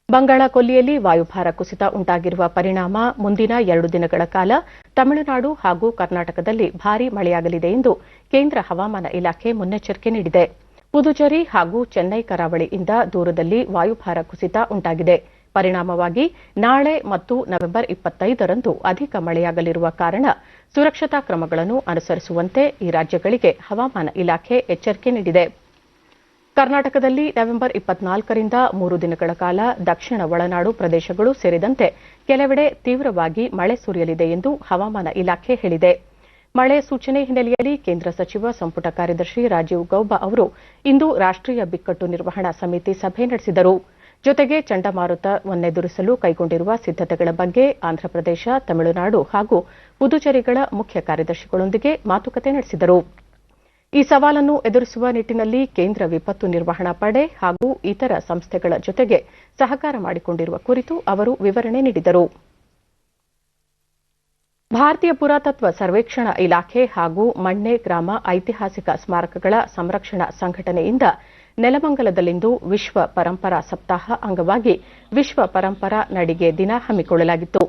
ಬಂಗಾಳ ಕೊಲ್ಲಿಯಲ್ಲಿ ವಾಯುಭಾರ ಕುಸಿತ ಉಂಟಾಗಿರುವ ಪರಿಣಾಮ ಮುಂದಿನ 2 ದಿನಗಳ ಕಾಲ ತಮಿಳುನಾಡು ಹಾಗೂ ಕರ್ನಾಟಕದಲ್ಲಿ ಭಾರೀ ಮಳೆಯಾಗಲಿದೆ ಎಂದು ಕೇಂದ್ರ ಹವಾಮಾನ ಇಲಾಖೆ ಮುನ್ನೆಚ್ಚರಿಕೆ ನೀಡಿದೆ. ಪುದುಚೇರಿ ಹಾಗೂ ಚೆನ್ನೈ ಕರಾವಳಿಯಿಂದ ದೂರದಲ್ಲಿ ವಾಯುಭಾರ ಕುಸಿತ ಉಂಟಾಗಿದೆ. ಪರಿಣಾಮವಾಗಿ ನಾಳೆ ಮತ್ತು ನವೆಂಬರ್ 25ರಂದು ಅಧಿಕ ಮಳೆಯಾಗಲಿರುವ ಕಾರಣ ಸುರಕ್ಷತಾ ಕ್ರಮಗಳನ್ನು ಅನುಸರಿಸುವಂತೆ ಈ ರಾಜ್ಯಗಳಿಗೆ ಹವಾಮಾನ ಇಲಾಖೆ ಎಚ್ಚರಿಕೆ ನೀಡಿದೆ. ಕರ್ನಾಟಕದಲ್ಲಿ ನವೆಂಬರ್ 24ರಿಂದ 3 ದಿನಗಳ ಕಾಲ ದಕ್ಷಿಣ ಒಳನಾಡು ಪ್ರದೇಶಗಳು ಸೇರಿದಂತೆ ಕೆಲವೆಡೆ ತೀವ್ರವಾಗಿ ಮಳೆ ಸುರಿಯಲಿದೆ ಎಂದು ಹವಾಮಾನ ಇಲಾಖೆ ಹೇಳಿದೆ. ಮಳೆ ಸೂಚನೆ ಹಿನ್ನೆಲೆಯಲ್ಲಿ ಕೇಂದ್ರ ಸಚಿವ ಸಂಪುಟ ಕಾರ್ಯದರ್ಶಿ ರಾಜೀವ್ ಗೌಬಾ ಅವರು ಇಂದು ರಾಷ್ಟ್ರೀಯ ಬಿಕ್ಕಟ್ಟು ನಿರ್ವಹಣಾ ಸಮಿತಿ ಸಭೆ ನಡೆಸಿದರು. ಜೊತೆಗೆ ಚಂಡಮಾರುತವನ್ನೆದುರಿಸಲು ಕೈಗೊಂಡಿರುವ ಸಿದ್ದತೆಗಳ ಬಗ್ಗೆ ಆಂಧ್ರಪ್ರದೇಶ, ತಮಿಳುನಾಡು ಹಾಗೂ ಪುದುಚೇರಿಗಳ ಮುಖ್ಯ ಕಾರ್ಯದರ್ಶಿಗಳೊಂದಿಗೆ ಮಾತುಕತೆ ನಡೆಸಿದರು. ಈ ಸವಾಲನ್ನು ಎದುರಿಸುವ ನಿಟ್ಟಿನಲ್ಲಿ ಕೇಂದ್ರ ವಿಪತ್ತು ನಿರ್ವಹಣಾ ಪಡೆ ಹಾಗೂ ಇತರ ಸಂಸ್ಥೆಗಳ ಜೊತೆಗೆ ಸಹಕಾರ ಮಾಡಿಕೊಂಡಿರುವ ಕುರಿತು ಅವರು ವಿವರಣೆ ನೀಡಿದರು. ಭಾರತೀಯ ಪುರಾತತ್ವ ಸರ್ವೇಕ್ಷಣಾ ಇಲಾಖೆ ಹಾಗೂ ಮಣ್ಣೆ ಗ್ರಾಮ ಐತಿಹಾಸಿಕ ಸ್ಮಾರಕಗಳ ಸಂರಕ್ಷಣಾ ಸಂಘಟನೆಯಿಂದ ನೆಲಮಂಗಲದಲ್ಲಿಂದು ವಿಶ್ವ ಪರಂಪರಾ ಸಪ್ತಾಹ ಅಂಗವಾಗಿ ವಿಶ್ವ ಪರಂಪರಾ ನಡಿಗೆ ದಿನ ಹಮ್ಮಿಕೊಳ್ಳಲಾಗಿತ್ತು.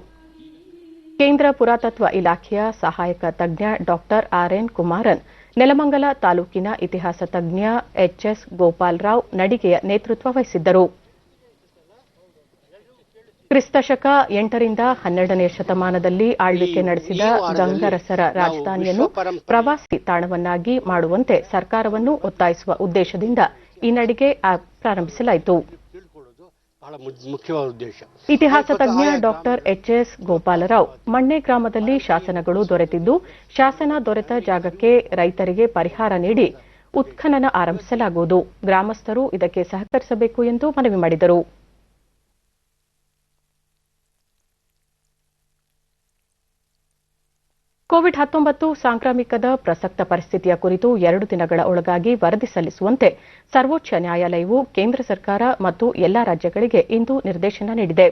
ಕೇಂದ್ರ ಪುರಾತತ್ವ ಇಲಾಖೆಯ ಸಹಾಯಕ ತಜ್ಞ ಡಾ ಆರ್ಎನ್ ಕುಮಾರನ್, ನೆಲಮಂಗಲ ತಾಲೂಕಿನ ಇತಿಹಾಸ ತಜ್ಞ ಎಚ್ಎಸ್ ಗೋಪಾಲರಾವ್ ನಡಿಗೆಯ ನೇತೃತ್ವ ವಹಿಸಿದ್ದರು. ಕ್ರಿಸ್ತಶಕ 8ರಿಂದ 12ನೇ ಶತಮಾನದಲ್ಲಿ ಆಳ್ವಿಕೆ ನಡೆಸಿದ ಗಂಗರಸರ ರಾಜಧಾನಿಯನ್ನು ಪ್ರವಾಸಿ ತಾಣವನ್ನಾಗಿ ಮಾಡುವಂತೆ ಸರ್ಕಾರವನ್ನು ಒತ್ತಾಯಿಸುವ ಉದ್ದೇಶದಿಂದ ಈ ನಡಿಗೆ ಪ್ರಾರಂಭಿಸಲಾಯಿತು. ಇತಿಹಾಸ ತಜ್ಞ ಡಾ ಎಚ್ಎಸ್ ಗೋಪಾಲರಾವ್, ಮಣ್ಣೆ ಗ್ರಾಮದಲ್ಲಿ ಶಾಸನಗಳು ದೊರೆತಿದ್ದು ಶಾಸನ ದೊರೆತ ಜಾಗಕ್ಕೆ ರೈತರಿಗೆ ಪರಿಹಾರ ನೀಡಿ ಉತ್ಖನನ ಆರಂಭಿಸಲಾಗುವುದು. ಗ್ರಾಮಸ್ಥರು ಇದಕ್ಕೆ ಸಹಕರಿಸಬೇಕು ಎಂದು ಮನವಿ ಮಾಡಿದರು. ಕೋವಿಡ್-19 ಸಾಂಕ್ರಾಮಿಕದ ಪ್ರಸಕ್ತ ಪರಿಸ್ಥಿತಿಯ ಕುರಿತು 2 ದಿನಗಳ ಒಳಗಾಗಿ ವರದಿ ಸಲ್ಲಿಸುವಂತೆ ಸರ್ವೋಚ್ಚ ನ್ಯಾಯಾಲಯವು ಕೇಂದ್ರ ಸರ್ಕಾರ ಮತ್ತು ಎಲ್ಲಾ ರಾಜ್ಯಗಳಿಗೆ ಇಂದು ನಿರ್ದೇಶನ ನೀಡಿದೆ.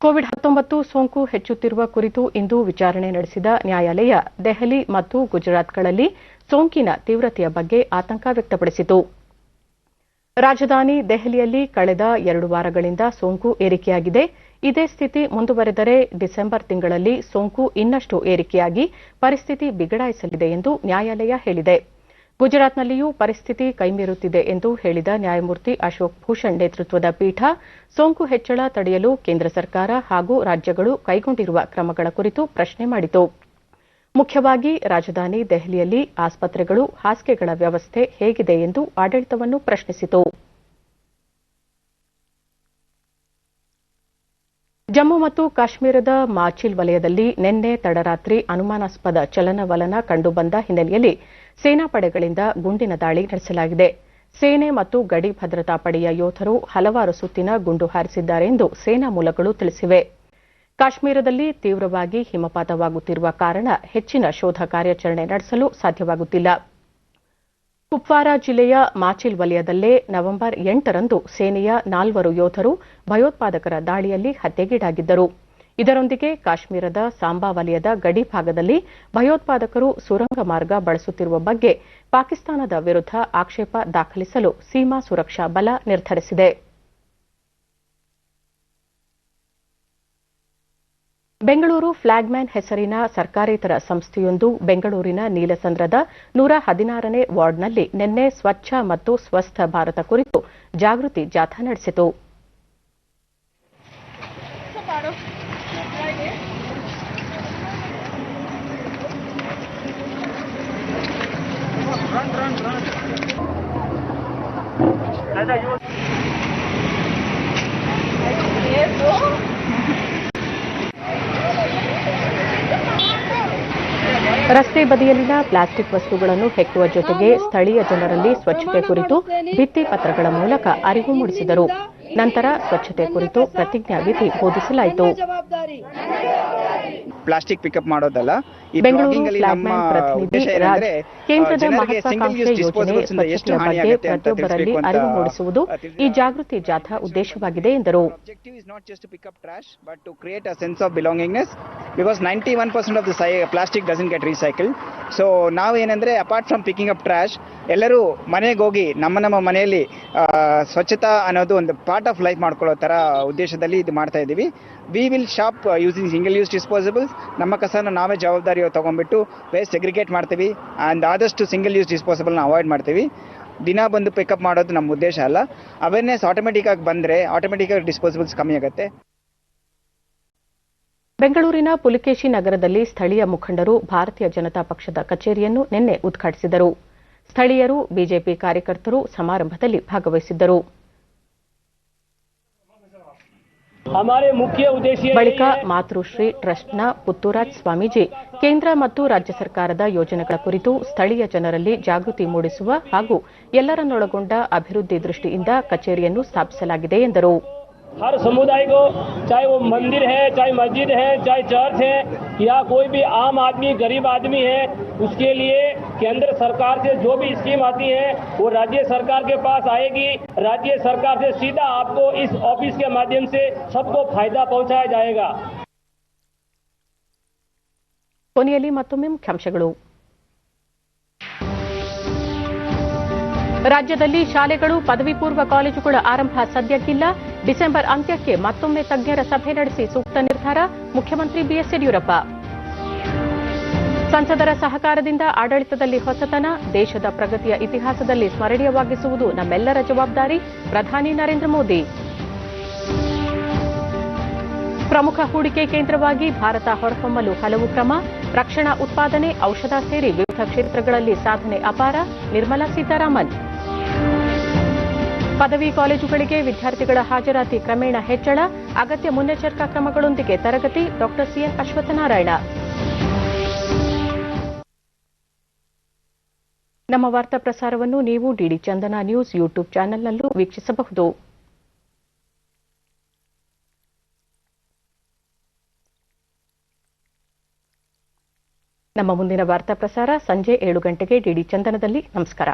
ಕೋವಿಡ್-19 ಸೋಂಕು ಹೆಚ್ಚುತ್ತಿರುವ ಕುರಿತು ಇಂದು ವಿಚಾರಣೆ ನಡೆಸಿದ ನ್ಯಾಯಾಲಯ ದೆಹಲಿ ಮತ್ತು ಗುಜರಾತ್ಗಳಲ್ಲಿ ಸೋಂಕಿನ ತೀವ್ರತೆಯ ಬಗ್ಗೆ ಆತಂಕ ವ್ಯಕ್ತಪಡಿಸಿತು. ರಾಜಧಾನಿ ದೆಹಲಿಯಲ್ಲಿ ಕಳೆದ 2 ವಾರಗಳಿಂದ ಸೋಂಕು ಏರಿಕೆಯಾಗಿದೆ. ಇದೇ ಸ್ಥಿತಿ ಮುಂದುವರೆದರೆ ಡಿಸೆಂಬರ್ ತಿಂಗಳಲ್ಲಿ ಸೋಂಕು ಇನ್ನಷ್ಟು ಏರಿಕೆಯಾಗಿ ಪರಿಸ್ಥಿತಿ ಬಿಗಡಾಯಿಸಲಿದೆ ಎಂದು ನ್ಯಾಯಾಲಯ ಹೇಳಿದೆ. ಗುಜರಾತ್ನಲ್ಲಿಯೂ ಪರಿಸ್ಥಿತಿ ಕೈಮೀರುತ್ತಿದೆ ಎಂದು ಹೇಳಿದ ನ್ಯಾಯಮೂರ್ತಿ ಅಶೋಕ್ ಭೂಷಣ್ ನೇತೃತ್ವದ ಪೀಠ ಸೋಂಕು ಹೆಚ್ಚಳ ತಡೆಯಲು ಕೇಂದ್ರ ಸರ್ಕಾರ ಹಾಗೂ ರಾಜ್ಯಗಳು ಕೈಗೊಂಡಿರುವ ಕ್ರಮಗಳ ಕುರಿತು ಪ್ರಶ್ನೆ ಮಾಡಿತು. ಮುಖ್ಯವಾಗಿ ರಾಜಧಾನಿ ದೆಹಲಿಯಲ್ಲಿ ಆಸ್ಪತ್ರೆಗಳು, ಹಾಸಿಗೆಗಳ ವ್ಯವಸ್ಥೆ ಹೇಗಿದೆ ಎಂದು ಆಡಳಿತವನ್ನು ಪ್ರಶ್ನಿಸಿತು. ಜಮ್ಮು ಮತ್ತು ಕಾಶ್ಮೀರದ ಮಾಚಿಲ್ ವಲಯದಲ್ಲಿ ನಿನ್ನೆ ತಡರಾತ್ರಿ ಅನುಮಾನಾಸ್ಪದ ಚಲನವಲನ ಕಂಡುಬಂದ ಹಿನ್ನೆಲೆಯಲ್ಲಿ ಸೇನಾ ಪಡೆಗಳಿಂದ ಗುಂಡಿನ ದಾಳಿ ನಡೆಸಲಾಗಿದೆ. ಸೇನೆ ಮತ್ತು ಗಡಿ ಭದ್ರತಾ ಪಡೆಯ ಯೋಧರು ಹಲವಾರು ಸುತ್ತಿನ ಗುಂಡು ಹಾರಿಸಿದ್ದಾರೆ ಎಂದು ಸೇನಾ ಮೂಲಗಳು ತಿಳಿಸಿವೆ. ಕಾಶ್ಮೀರದಲ್ಲಿ ತೀವ್ರವಾಗಿ ಹಿಮಪಾತವಾಗುತ್ತಿರುವ ಕಾರಣ ಹೆಚ್ಚಿನ ಶೋಧ ಕಾರ್ಯಾಚರಣೆ ನಡೆಸಲು ಸಾಧ್ಯವಾಗುತ್ತಿಲ್ಲ. ಕುಪ್ವಾರ ಜಿಲ್ಲೆಯ ಮಾಚಿಲ್ ವಲಯದಲ್ಲೇ ನವೆಂಬರ್ 8ರಂದು ಸೇನೆಯ 4 ಯೋಧರು ಭಯೋತ್ಪಾದಕರ ದಾಳಿಯಲ್ಲಿ ಹತ್ಯೆಗೀಡಾಗಿದ್ದರು. ಇದರೊಂದಿಗೆ ಕಾಶ್ಮೀರದ ಸಾಂಬಾ ವಲಯದ ಗಡಿ ಭಾಗದಲ್ಲಿ ಭಯೋತ್ಪಾದಕರು ಸುರಂಗ ಮಾರ್ಗ ಬಳಸುತ್ತಿರುವ ಬಗ್ಗೆ ಪಾಕಿಸ್ತಾನದ ವಿರುದ್ಧ ಆಕ್ಷೇಪ ದಾಖಲಿಸಲು ಸೀಮಾ ಸುರಕ್ಷಾ ಬಲ ನಿರ್ಧರಿಸಿದೆ. ಬೆಂಗಳೂರು ಫ್ಲಾಗ್ಮ್ಯಾನ್ ಹೆಸರಿನ ಸರ್ಕಾರೇತರ ಸಂಸ್ಥೆಯೊಂದು ಬೆಂಗಳೂರಿನ ನೀಲಸಂದ್ರದ 116ನೇ ವಾರ್ಡ್ನಲ್ಲಿ ನಿನ್ನೆ ಸ್ವಚ್ಛ ಮತ್ತು ಸ್ವಸ್ಥ ಭಾರತ ಕುರಿತು ಜಾಗೃತಿ ಜಾಥಾ ನಡೆಸಿತು. ರಸ್ತೆ ಬದಿಯಲ್ಲಿನ ಪ್ಲಾಸ್ಟಿಕ್ ವಸ್ತುಗಳನ್ನು ಹೆಕ್ಕುವ ಜೊತೆಗೆ ಸ್ಥಳೀಯ ಜನರಲ್ಲಿ ಸ್ವಚ್ಛತೆ ಕುರಿತು ಭಿತ್ತಿ ಪತ್ರಗಳ ಮೂಲಕ ಅರಿವು ಮೂಡಿಸಿದರು. ನಂತರ ಸ್ವಚ್ಛತೆ ಕುರಿತು ಪ್ರತಿಜ್ಞಾವಿಧಿ ಬೋಧಿಸಲಾಯಿತು. ಪ್ಲಾಸ್ಟಿಕ್ ಪಿಕಪ್ ಮಾಡೋದಲ್ಲ. ಬೆಂಗಳೂರು ಫ್ಲಾಗ್ಮ್ಯಾನ್ ಪ್ರತಿನಿಧಿ ರಾಜ್, ಕೇಂದ್ರದ ಮಹತ್ವಾಕಾಂಕ್ಷೆ ಯೋಜನೆ ಸ್ವಚ್ಛತೆಯ ಬಗ್ಗೆ ಪ್ರತಿಯೊಬ್ಬರಲ್ಲಿ ಅರಿವು ಮೂಡಿಸುವುದು ಈ ಜಾಗೃತಿ ಜಾಥಾ ಉದ್ದೇಶವಾಗಿದೆ ಎಂದರು. Because 91% of the plastic doesn't get recycled. So ನಾವೇನಂದ್ರೆ apart from picking up trash, ಎಲ್ಲರೂ ಮನೆಗೆ ಹೋಗಿ ನಮ್ಮ ಮನೆಯಲ್ಲಿ ಸ್ವಚ್ಛತಾ ಅನ್ನೋದು ಒಂದು ಪಾರ್ಟ್ ಆಫ್ ಲೈಫ್ ಮಾಡ್ಕೊಳ್ಳೋ ತರ ಉದ್ದೇಶದಲ್ಲಿ ಇದು ಮಾಡ್ತಾ ಇದ್ದೀವಿ. We will shop using single use disposables. ನಮ್ಮ ಕಸನ ನಾವೇ ಜವಾಬ್ದಾರಿ ತಗೊಂಡ್ಬಿಟ್ಟು ವೇಸ್ಟ್ ಸೆಗ್ರಿಗೇಟ್ ಮಾಡ್ತೀವಿ ಅಂಡ್ ಆದಷ್ಟು ಸಿಂಗಲ್ ಯೂಸ್ ಡಿಸ್ಪೋಸಬಲ್ನ ಅವಾಯ್ಡ್ ಮಾಡ್ತೀವಿ. ದಿನ ಬಂದು ಪಿಕಪ್ ಮಾಡೋದು ನಮ್ಮ ಉದ್ದೇಶ ಅಲ್ಲ. ಅವೇರ್ನೆಸ್ ಆಟೋಮೆಟಿಕ್ ಆಗಿ ಬಂದ್ರೆ ಆಟೋಮೆಟಿಕ್ ಆಗಿ ಡಿಸ್ಪೋಸಬಲ್ಸ್ ಕಮ್ಮಿ ಆಗುತ್ತೆ. ಬೆಂಗಳೂರಿನ ಪುಲಿಕೇಶಿ ನಗರದಲ್ಲಿ ಸ್ಥಳೀಯ ಮುಖಂಡರು ಭಾರತೀಯ ಜನತಾ ಪಕ್ಷದ ಕಚೇರಿಯನ್ನು ನಿನ್ನೆ ಉದ್ಘಾಟಿಸಿದರು. ಸ್ಥಳೀಯರು, ಬಿಜೆಪಿ ಕಾರ್ಯಕರ್ತರು ಸಮಾರಂಭದಲ್ಲಿ ಭಾಗವಹಿಸಿದ್ದರು. ಬಳಿಕ ಮಾತೃಶ್ರೀ ಟ್ರಸ್ಟ್ನ ಪುತ್ತೂರಾಜ್ ಸ್ವಾಮೀಜಿ ಕೇಂದ್ರ ಮತ್ತು ರಾಜ್ಯ ಸರ್ಕಾರದ ಯೋಜನೆಗಳ ಕುರಿತು ಸ್ಥಳೀಯ ಜನರಲ್ಲಿ ಜಾಗೃತಿ ಮೂಡಿಸುವ ಹಾಗೂ ಎಲ್ಲರನ್ನೊಳಗೊಂಡ ಅಭಿವೃದ್ಧಿ ದೃಷ್ಟಿಯಿಂದ ಕಚೇರಿಯನ್ನು ಸ್ಥಾಪಿಸಲಾಗಿದೆ ಎಂದರು. हर समुदाय को, चाहे वो मंदिर है, चाहे मस्जिद है, चाहे चर्च है या कोई भी आम आदमी, गरीब आदमी है, उसके लिए केंद्र सरकार से जो भी स्कीम आती है वो राज्य सरकार के पास आएगी. राज्य सरकार से सीधा आपको इस ऑफिस के माध्यम से सबको फायदा पहुंचाया जाएगा. ಕೊನೆಯಲ್ಲಿ ಮತ್ತೊಮ್ಮೆ ಮುಖ್ಯಾಂಶಗಳು. ರಾಜ್ಯದಲ್ಲಿ ಶಾಲೆಗಳು, ಪದವಿ ಪೂರ್ವ ಕಾಲೇಜುಗಳ ಆರಂಭ ಸದ್ಯಕ್ಕಿಲ್ಲ. ಡಿಸೆಂಬರ್ ಅಂತ್ಯಕ್ಕೆ ಮತ್ತೊಮ್ಮೆ ತಜ್ಞರ ಸಭೆ ನಡೆಸಿ ಸೂಕ್ತ ನಿರ್ಧಾರ, ಮುಖ್ಯಮಂತ್ರಿ ಬಿಎಸ್ ಯಡಿಯೂರಪ್ಪ. ಸಂಸದರ ಸಹಕಾರದಿಂದ ಆಡಳಿತದಲ್ಲಿ ಹೊಸತನ, ದೇಶದ ಪ್ರಗತಿಯ ಇತಿಹಾಸದಲ್ಲಿ ಸ್ಮರಣೀಯವಾಗಿಸುವುದು ನಮ್ಮೆಲ್ಲರ ಜವಾಬ್ದಾರಿ, ಪ್ರಧಾನಿ ನರೇಂದ್ರ ಮೋದಿ. ಪ್ರಮುಖ ಹೂಡಿಕೆ ಕೇಂದ್ರವಾಗಿ ಭಾರತ ಹೊರಹೊಮ್ಮಲು ಹಲವು ಕ್ರಮ, ರಕ್ಷಣಾ ಉತ್ಪಾದನೆ, ಔಷಧ ಸೇರಿ ವಿವಿಧ ಕ್ಷೇತ್ರಗಳಲ್ಲಿ ಸಾಧನೆ ಅಪಾರ, ನಿರ್ಮಲಾ ಸೀತಾರಾಮನ್. ಪದವಿ ಕಾಲೇಜುಗಳಿಗೆ ವಿದ್ಯಾರ್ಥಿಗಳ ಹಾಜರಾತಿ ಕ್ರಮೇಣ ಹೆಚ್ಚಳ, ಅಗತ್ಯ ಮುನ್ನೆಚ್ಚರಿಕಾ ಕ್ರಮಗಳೊಂದಿಗೆ ತರಗತಿ, ಡಾ ಸಿಎನ್ ಅಶ್ವತ್ಥನಾರಾಯಣ. ನಮ್ಮ ವಾರ್ತಾ ಪ್ರಸಾರವನ್ನು ನೀವು ಡಿಡಿ ಚಂದನ ನ್ಯೂಸ್ ಯೂಟ್ಯೂಬ್ ಚಾನೆಲ್ನಲ್ಲೂ ವೀಕ್ಷಿಸಬಹುದು. ನಮ್ಮ ಮುಂದಿನ ವಾರ್ತಾ ಪ್ರಸಾರ ಸಂಜೆ 7 ಗಂಟೆಗೆ ಡಿಡಿ ಚಂದನದಲ್ಲಿ. ನಮಸ್ಕಾರ.